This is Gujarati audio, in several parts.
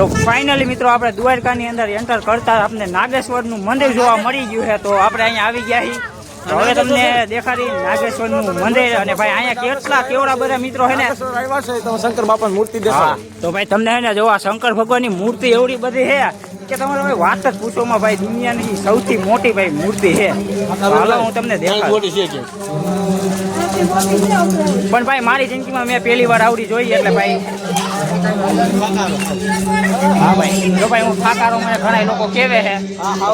તો ફાઇનલી મિત્રો આપણે દ્વારકાની અંદર એન્ટર કરતા આપણે નાગેશ્વરનું મંદિર જોવા મળી ગયું છે. તો આપણે અહીંયા આવી ગયા છીએ. તો હવે તમને દેખાડી નાગેશ્વરનું મંદિર. અને ભાઈ અહીંયા કેવડા બધા મિત્રો છે ને શંકર બાપાની મૂર્તિ દેખાય. તો ભાઈ તમને છે ને જો આ શંકર ભગવાનની મૂર્તિ એવડી બધી છે કે તમારે ભાઈ વાત જ પૂછોમાં. ભાઈ દુનિયાની સૌથી મોટી ભાઈ મૂર્તિ છે. હાલો હું તમને દેખાડું. પણ ભાઈ મારી જિંદગીમાં મેં પહેલી વાર આવડી જોઈ એટલે ભાઈ હા ભાઈ જો ભાઈ હું થાકારો મને ઘણા લોકો કહેવે છે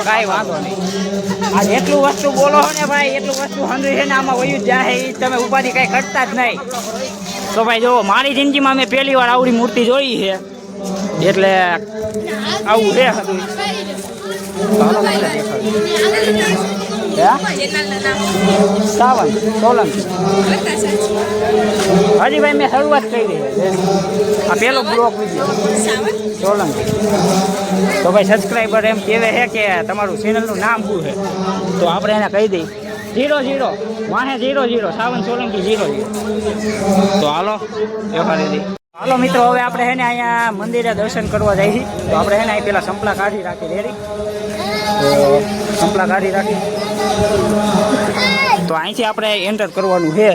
કાંઈ વાંધો નહીં. આ જેટલું વસ્તુ બોલો ને ભાઈ એટલું વસ્તુ સમજી છે ને આમાં વયું જાય એ તમે ઉપાધિ કાંઈ કરતા જ નહીં. તો ભાઈ જો મારી જિંદગીમાં મેં પહેલી વાર આવડી મૂર્તિ જોઈ છે એટલે આવું છે હતું. સાવન સોલંકી હજી ભાઈ મેં શરૂઆત કરી આ પેલો બ્લોક વિડીયો સોલંકી. તો ભાઈ સબસ્ક્રાઈબર એમ કહેવે છે કે તમારું ચેનલનું નામ શું છે તો આપણે એને કહી દઈએ 00 વાહે 00 સાવન સોલંકી 00. તો હાલો દેખાડી દઈએ. હાલો મિત્રો હવે આપણે છે ને અહીંયા મંદિરે દર્શન કરવા જઈએ છીએ. તો આપણે છે ને અહીં પેલા સંપલા કાઢી રાખી રેડી. તો સંપલા કાઢી રાખી તો અહીંથી આપણે એન્ટર કરવાનું છે.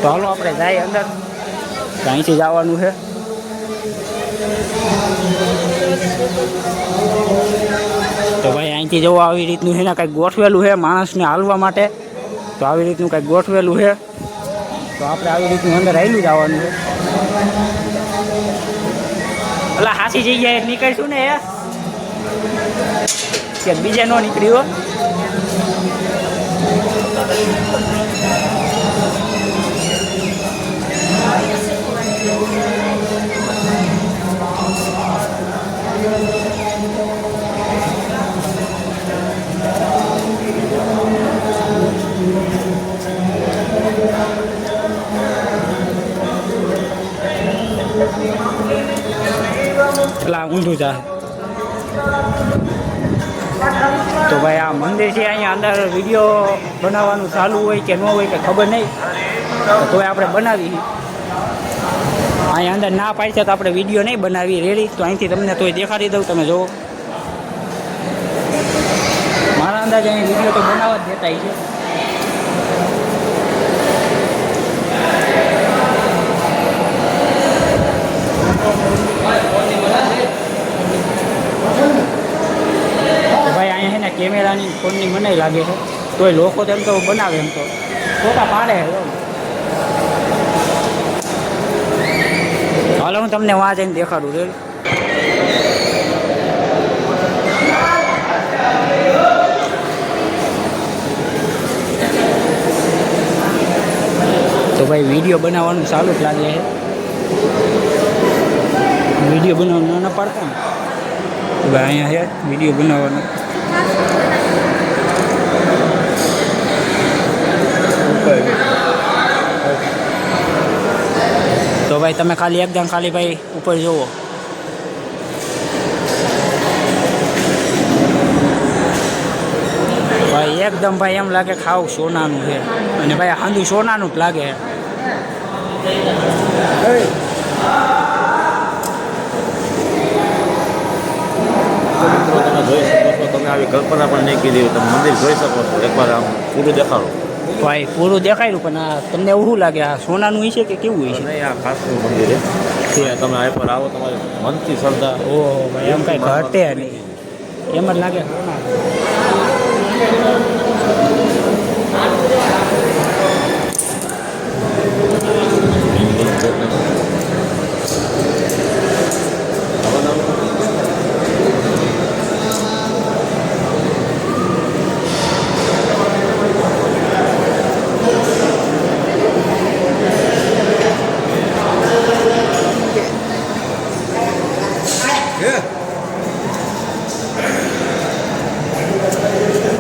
તો હાલો આપણે જઈએ અંદર. તો અહીંથી જવાનું છે. તો ભાઈ અહીંથી જવું આવી રીતનું છે ને કંઈક ગોઠવેલું છે માણસને હાલવા માટે. તો આવી રીતનું કંઈક ગોઠવેલું છે. તો આપણે આવી રીતનું અંદર આવેલું જવાનું છે. એટલે હાસી જગ્યાએ નીકળશું ને કે બીજે નો નીકળ્યો. એટલે ઊંધું જાય. તો ભાઈ આ મંદિર છે અહીંયા અંદર વિડીયો બનાવવાનું ચાલુ હોય કે ન હોય કે ખબર નહીં. તો આપણે બનાવી અહીંયા અંદર ના પાડી છે તો આપણે વિડીયો નહીં બનાવી રેડી. તો અહીંથી તમને તોય દેખાડી દઉં તમે જુઓ. મારા અંદાજે અહીં વિડીયો તો બનાવવા જ દેતા છે. ભાઈ અહીંયા છે ને કેમેરાની ફોનની મનાઈ લાગે છે તોય લોકો તેમ તો બનાવે એમ તો ફોટા પાડે. હાલો હું તમને વાં જઈને દેખાડું રે. તો ભાઈ વિડીયો બનાવવાનું ચાલુ જ લાગે છે. વિડીયો બનાવવાનું ના પાડતા ને ભાઈ અહીંયા છે વિડીયો બનાવવાનું. તો ભાઈ તમે ખાલી એકદમ ખાલી ભાઈ ઉપર જુઓ. ભાઈ એકદમ ભાઈ એમ લાગે ખાવ સોનાનું છે. અને ભાઈ હાંધું સોનાનું જ લાગે. તમે આવી કલ્પના પણ નહીં કીધી. તમે મંદિર જોઈ શકો છો. એકવાર આમ પૂરું દેખાડો. ભાઈ પૂરું દેખાયું પણ આ તમને એવું લાગે આ સોનાનું હોય છે કે કેવું હોય છે? નહીં આ ખાસનું મંદિર છે. તમે આ પર આવો તમારે મનથી શ્રદ્ધા. ઓહો ભાઈ એમ કાંઈ ઘટે નહીં એમ જ લાગે.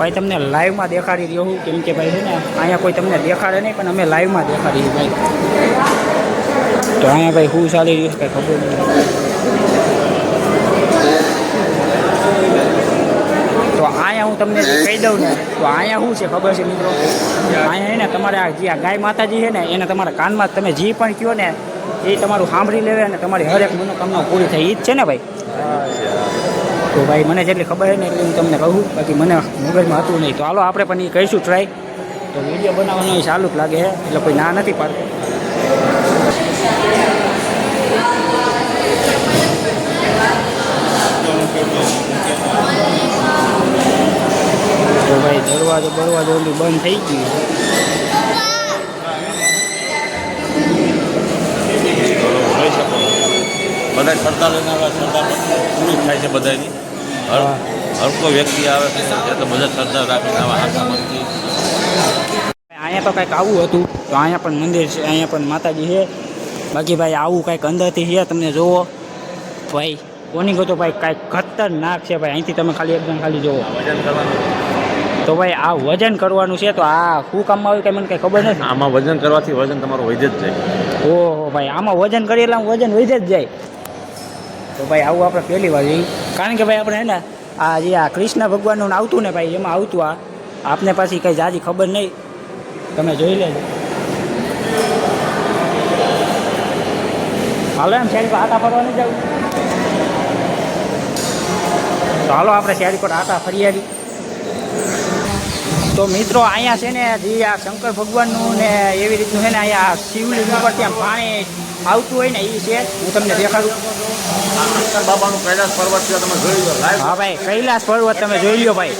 ભાઈ તમને લાઈવમાં દેખાડી રહ્યો હું કેમ કે ભાઈ છે ને અહીંયા કોઈ તમને દેખાડે નહીં પણ અમે લાઈવમાં દેખાડીએ ભાઈ. તો અહીંયા ભાઈ શું ચાલી રહ્યું છે કંઈ ખબર નહીં. તો અહીંયા હું તમને કહી દઉં ને તો અહીંયા શું છે ખબર છે મિત્રો? અહીંયા છે ને તમારે આ જે ગાય માતાજી છે ને એને તમારા કાનમાં તમે જે પણ કહો ને એ તમારું સાંભળી લેવે અને તમારી હરેક મનોકામના પૂરી થાય એ જ છે ને ભાઈ? તો ભાઈ મને જેટલી ખબર છે ને એટલી હું તમને કહું, બાકી મને મગજમાં હતું નહીં. તો હાલો આપણે પણ એ કહીશું ટ્રાય. તો વિડીયો બનાવવાનો એ ચાલુ જ લાગે છે, એટલે કોઈ ના નથી પાડતું. તો ભાઈ દરવાજો ઓલી બંધ થઈ ગયું. બધા સરદાર લઈને આવે, સરદાર પૂરી થાય છે બધાની. હર કોઈ વ્યક્તિ આવે છે તો બધા સરદાર રાખીને આવા હાથા મનથી. અહીંયા તો કંઈક આવું હતું, તો અહીંયા પણ મંદિર છે, અહીંયા પણ માતાજી છે. બાકી ભાઈ આવું કંઈક અંદરથી છે, તમને જોવો ભાઈ કોની ગયો તો ભાઈ કાંઈક ખતરનાક છે ભાઈ. અહીંથી તમે ખાલી એકદમ ખાલી જોવો. વજન કરવાનું તો ભાઈ આ વજન કરવાનું છે, તો આ શું કામમાં આવ્યું કંઈ મને કંઈ ખબર નથી. આમાં વજન કરવાથી વજન તમારું વધી જ જાય. ઓહો ભાઈ આમાં વજન કરીએ એટલે વજન વધી જ જાય. તો ભાઈ આવું આપણે પહેલી વાર જોયું, કારણ કે ભાઈ આપણે હે ને આ જે આ કૃષ્ણ ભગવાનનું આવતું ને ભાઈ એમાં આવતું આ આપને પાછી કંઈ જાજી ખબર નહીં, તમે જોઈ લેજો. હાલો એમ શેરી પર આટા ફરવા નહીં જવું? તો હાલો આપણે શેરી પર આટા ફરી આવી. તો મિત્રો અહીંયા છે ને જે આ શંકર ભગવાનનું ને એવી રીતનું છે ને અહીંયા શિવલિંગ ઉપર ત્યાં પાણી આવતું હોય ને એ છે, હું તમને દેખાડું. શંકર બાબાનું કૈલાસ પર્વત છે, તમે જોઈ લો. હા ભાઈ કૈલાસ પર્વત તમે જોઈ લો ભાઈ.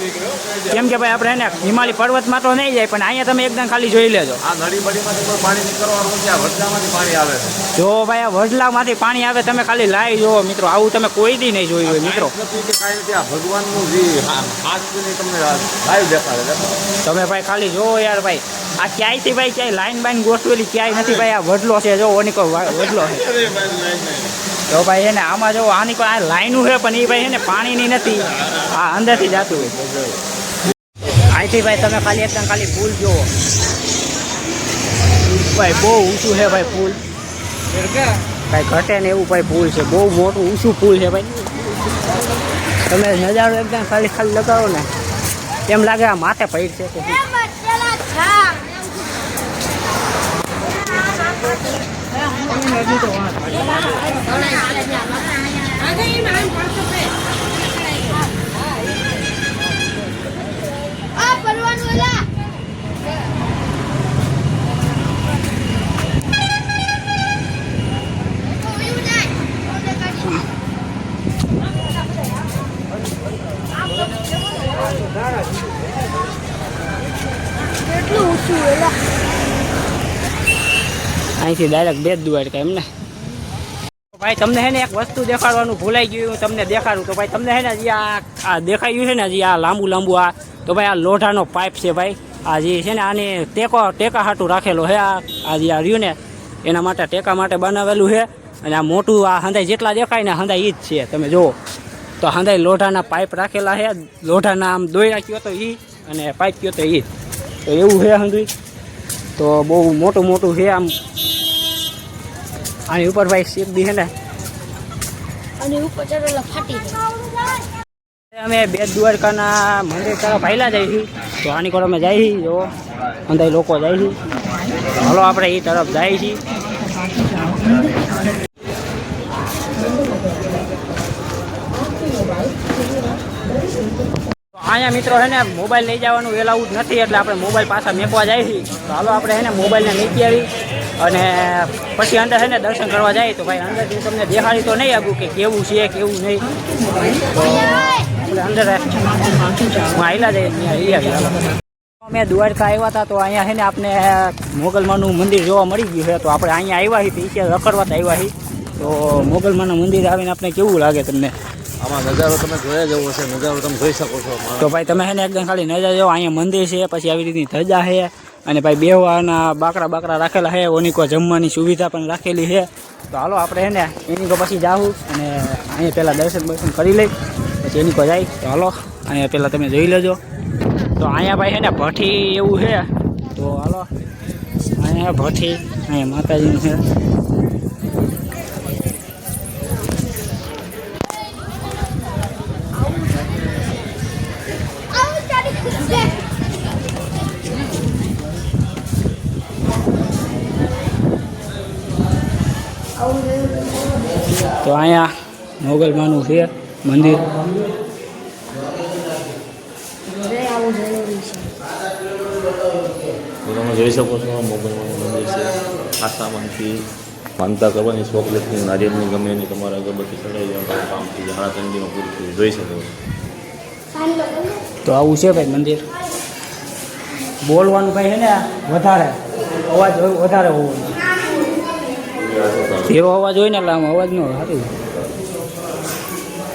કેમ કે ભાઈ આપણે ને હિમાલય પર્વતમાં તો નહીં જાય, પણ અહીંયા તમે એકદમ ખાલી જોઈ લેજો. આ નળી બડીમાંથી કોઈ પાણી નીકળવાનું છે, આ વડલામાંથી પાણી આવે છે. જો ભાઈ આ વડલામાંથી પાણી આવે, તમે ખાલી લાઈ જોવો મિત્રો, આવું તમે કોઈ દી નહીં જોયું હોય મિત્રો. ભગવાનનું જે હાથ તમને લાઈવ દેખાડે. તમે ભાઈ ખાલી જોવો યાર ભાઈ, આ ક્યાંયથી ભાઈ ક્યાંય લાઈન બાઈન ગોઠવેલી ક્યાંય નથી ભાઈ. આ વડલો છે, જો ઓનીકો વડલો છે. તો ભાઈ એને આમાં જો આની કોઈ આ લાઈનું છે, પણ એ ભાઈ છે ને પાણીની નથી, આ અંદરથી જતું હોય. અહીંથી ભાઈ તમે ખાલી એકદમ ખાલી પુલ જુઓ ભાઈ, બહુ ઊંચું છે ભાઈ પુલ, ભાઈ ઘટે ને એવું ભાઈ પુલ છે, બહુ મોટું ઊંચું પુલ છે ભાઈ. તમે નજારો એકદમ ખાલી ખાલી લગાવો ને એમ લાગે આ માથે પૈડ છે. અહીંથી ડાયરેક્ટ બે જ દ્વારકા એમ ને. ભાઈ તમને હે ને એક વસ્તુ દેખાડવાનું ભૂલાઈ ગયું, હું તમને દેખાડું. તો ભાઈ તમને હે ને જે આ દેખાયું છે ને જે આ લાંબુ આ, તો ભાઈ આ લોઢાનો પાઇપ છે ભાઈ. આ જે છે ને આને ટેકા હાટું રાખેલો છે. આ જે આ રહ્યું ને એના માટે ટેકા માટે બનાવેલું છે. અને આ મોટું આ હંધાઈ જેટલા દેખાય ને હંધાઈ ઈ જ છે, તમે જુઓ. તો હંધાઈ લોઢાના પાઇપ રાખેલા છે, લોઢાના આમ દોઈ રાખ્યો તો ઈ અને પાઇપ કયો તો ઈ. તો એવું છે હંધુઈ, તો બહુ મોટું છે આમ. આની ઉપર ભાઈ સીધી છે ને અને ઉપર ચડેલા ફાટી જાય. અમે બેટ દ્વારકાના મંદિર તરફ આવેલા જઈએ છીએ. તો આની પર અમે જઈએ છીએ, જો અંદર લોકો જાય છે. હાલો આપણે એ તરફ જઈએ છીએ. અહીંયા મિત્રો છે ને મોબાઈલ લઈ જવાનું એલાઉડ નથી, એટલે આપણે મોબાઈલ પાછા મેકવા જાય છીએ. તો હાલો આપણે છે ને મોબાઈલને મૂકી આવી અને પછી અંદર છે ને દર્શન કરવા જાય. તો ભાઈ અંદરથી તમને દેખાડી તો નહીં આગું કે કેવું છે કેવું નહીં. તો આપણે અંદર આવેલા જઈએ. અમે દ્વારકા આવ્યા હતા, તો અહીંયા છે ને આપણે મોગલમાનું મંદિર જોવા મળી ગયું છે. તો આપણે અહીંયા આવ્યા છીએ, ત્યાં રખડવા આવ્યા છીએ. તો મોગલમાનું મંદિર આવીને આપણે કેવું લાગે તમને? આમાં નજારો તમે જોયા જવો છે, નજારો તમે જોઈ શકો છો. તો ભાઈ તમે છે ને એકદમ ખાલી નજારો જો. અહીંયા મંદિર છે, પછી આવી રીતની ધજા છે, અને ભાઈ બેહવાના બાકડા રાખેલા છે. ઓનીકો જમવાની સુવિધા પણ રાખેલી છે. તો હાલો આપણે છે ને એનીકો પછી જાવું અને અહીંયા પહેલાં દર્શન કરી લઈ, પછી એનીકો જાય. તો હાલો અહીંયા પહેલાં તમે જોઈ લેજો. તો અહીંયા ભાઈ છે ને ભઠ્ઠી એવું છે. તો હાલો અહીંયા ભઠ્ઠી, અહીંયા માતાજીનું છે. તો અહીંયા મોગલમાનું છે મંદિર. આવું જરૂરી છે. તો તમે જોઈ શકો છો મોગલમાનું મંદિર છે. આસામથી માનતા કરવાની ચોકલેટની નારિયેળની ગમે એની તમારે અગરબત્તી ચડાવી દેવાનું કામ થઈ જાય. હાડા ઠંડીમાં પૂરું થઈ જોઈ શકો છો. તો આવું છે ભાઈ મંદિર. બોલવાનું ભાઈ છે ને વધારે અવાજ વધારે હોવો ધીરો અવાજ હોય ને એટલે આમ અવાજ ન સારું.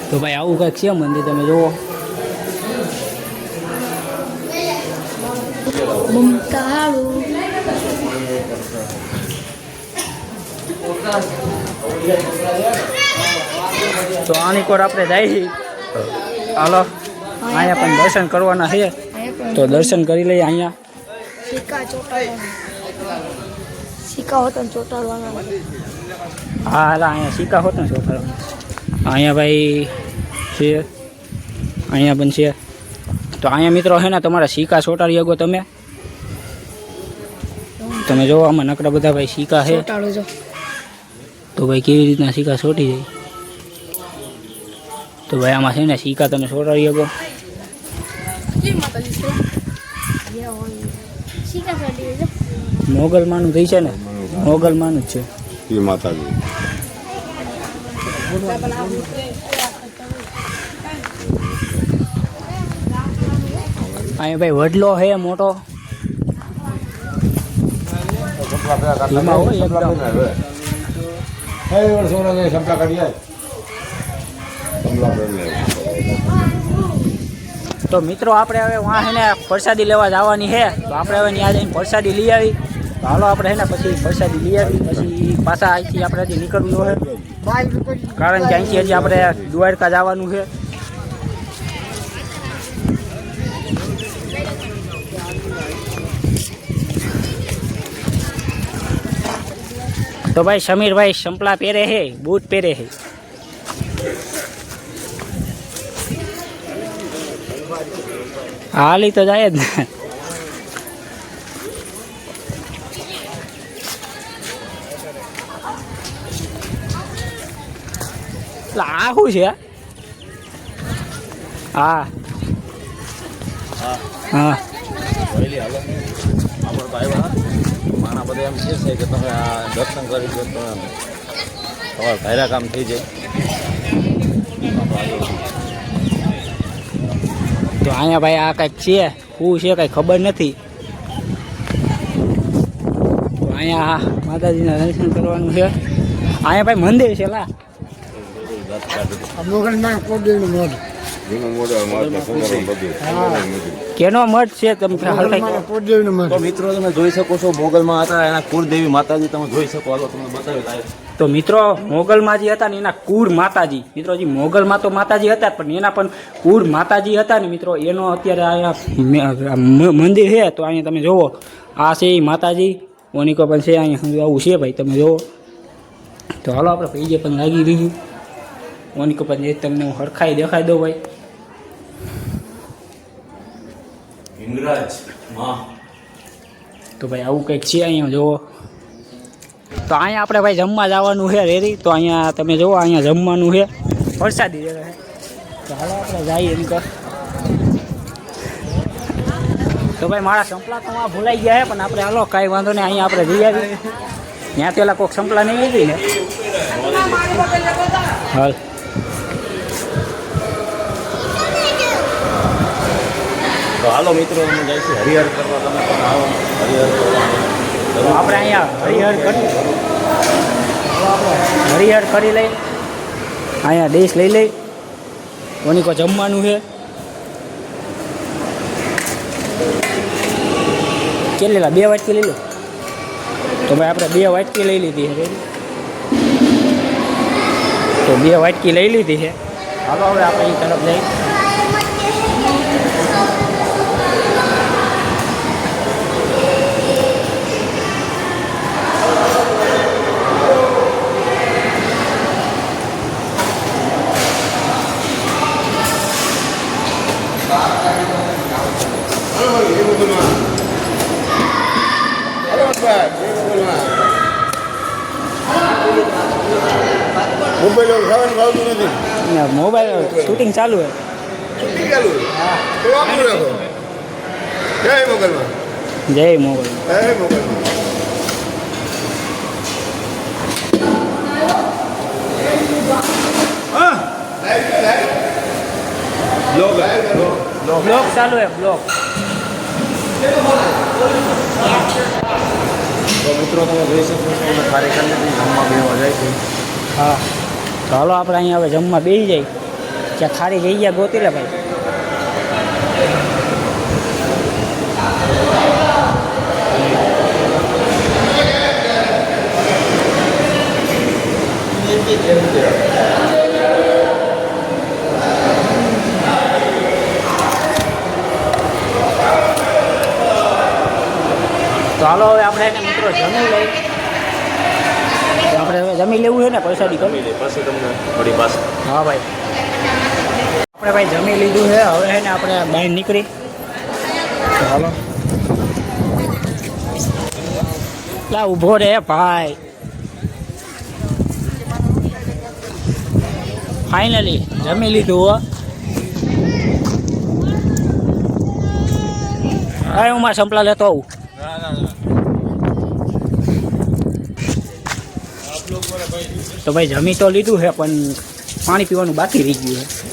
તો ભાઈ આવું કંઈક છે મંદિર તમે જુઓ. બમતાળું તો આની કોર આપણે જઈએ. હાલો અહીંયા પણ દર્શન કરવાના છે તો દર્શન કરી લઈએ. અહીંયા સિક્કા ચોટાડવાના. સિક્કા હોતા ને ચોટાડવાના. હા હાલા અહીંયા સિક્કા હોત ને ચોટાડવાના. અહીંયા ભાઈ છે, અહીંયા પણ છે. તો અહીંયા મિત્રો છે ને તમારા સિક્કા ચોટાડી શકો તમે. તમે જોવો આમાં નકરા બધા ભાઈ સિક્કા છે. ચોટાડો જો. તો ભાઈ કેવી રીતના સિક્કા ચોટી જાય. તો ભાઈ આમાં છે ને સિક્કા તમે ચોટાડી શકો. સિક્કા ચોટાડી જો. મોગલમાનું થઈ છે ને, મોગલમાનું જ છે. એ માતાજી અહીંયા ભાઈ વડલો છે મોટો. એમાં હોય એકદમ. તો મિત્રો આપણે હવે વાં છે ને પ્રસાદી લેવા જવાની છે. તો આપણે હવે ત્યાં જઈને પ્રસાદી લઈ આવી. તો હાલો આપણે છે ને પછી પ્રસાદી લઈ આવી પછી પાછા અહીંથી આપણે હજી નીકળવું હોય કારણ કે અહીંથી હજી આપણે દ્વારકા જવાનું છે. તો ભાઈ સમીરભાઈ સંપલા પહેરે છે, બૂટ પહેરે છે. હાલી તો જાય જ ને. આ શું છે? હા હા વહેલી હાલો આપણે તો આવ્યા માણા બધા એમ કહે છે કે તમે આ દર્શન કરી દો તો તમારા ઘાયરા કામ થઈ જાય. તો અહીંયા ભાઈ આ કંઈક છે, શું છે કંઈ ખબર નથી. તો અહીંયા માતાજીના દર્શન કરવાનું છે. અહીંયા ભાઈ મંદિર છે લા કેનો મઠ છે તમે તો મિત્રો તમે જોઈ શકો છો મોગલમાં હતા એના કુળદેવી માતાજી તમે જોઈ શકો. હાલો તમને બતાવી. તો મિત્રો મોગલમાં જે હતા ને એના કુળ માતાજી મિત્રો જે મોગલમાં તો માતાજી હતા પણ એના પણ કુળ માતાજી હતા ને મિત્રો એનો અત્યારે અહીંયા મંદિર છે. તો અહીંયા તમે જુઓ આ છે એ માતાજી ઓનિકો પણ છે અહીંયા આવું છે ભાઈ તમે જુઓ. તો હાલો આપણે પૈજે પણ લાગી રહ્યું ઓનિકો પણ એ તમને હું હરખાઈ દેખાઈ દઉં ભાઈ. હિંગરાજ માં તો ભાઈ આવું કંઈક છે અહીંયા જુઓ. તો અહીંયા આપણે ભાઈ જમવા જવાનું છે રેડી. તો અહીંયા તમે જુઓ અહીંયા જમવાનું છે વરસાદી જગ્યા છે. તો હાલો આપણે જઈએ એમ કર. તો ભાઈ મારા સંપલા તો આ ભૂલાઈ ગયા છે પણ આપણે હાલો કાંઈ વાંધો નહીં અહીંયા આપણે જઈ આવી. ત્યાં પેલા કોઈક સંપલા નહીં લીધી ને હાલ. તો હાલો મિત્રો અમે જઈશું હરિહર કરવા. તમે પણ આવો હરિહર કરવા. તો આપણે અહીંયા હરિહર કરી હરિહર કરી લઈ અહીંયા દેશ લઈ લઈ કોની કો જમવાનું છે. કેટલી લા 2 વાટકી લઈ લો. તો ભાઈ આપણે 2 વાટકી લઈ લીધી છે. તો 2 વાટકી લઈ લીધી છે. હાલો હવે આપણે એ તરફ જઈએ. મોબાઈલ ખાવાનું ભાવતું નથી. ને મોબાઈલ શૂટિંગ ચાલુ છે. છૂટી ચાલુ તો વાપરું રાખો. જય મોગલમાં. જય મોબાઈલ. જય મોગલમાં. હા બ્લોક ચાલુ છે બ્લોક. તો મિત્રો તમે જોઈ શકો છો અમે કાર્યક્રમને જમવા બેસવા જાય છે. હા તો હાલો આપણે અહીંયા હવે જમવા બેસી જાય ત્યાં ખારી જગ્યા ગોતી લે ભાઈ. તો હાલો હવે આપણે એને મિત્રો જમી લઈ. આપણે હવે જમી લેવું છે ને પૈસા જમી લે પછી તમને થોડી પાસે હા ભાઈ આપણે ભાઈ જમી લીધું છે હવે છે ને આપણે બહાર નીકળી. તો હાલો લા ઊભો રે ભાઈ. ફાઇનલી જમી લીધું હો. હા હું મારા સંપલા લેતો આવું. તો ભાઈ જમી તો લીધું છે પણ પાણી પીવાનું બાકી રહી ગયું છે.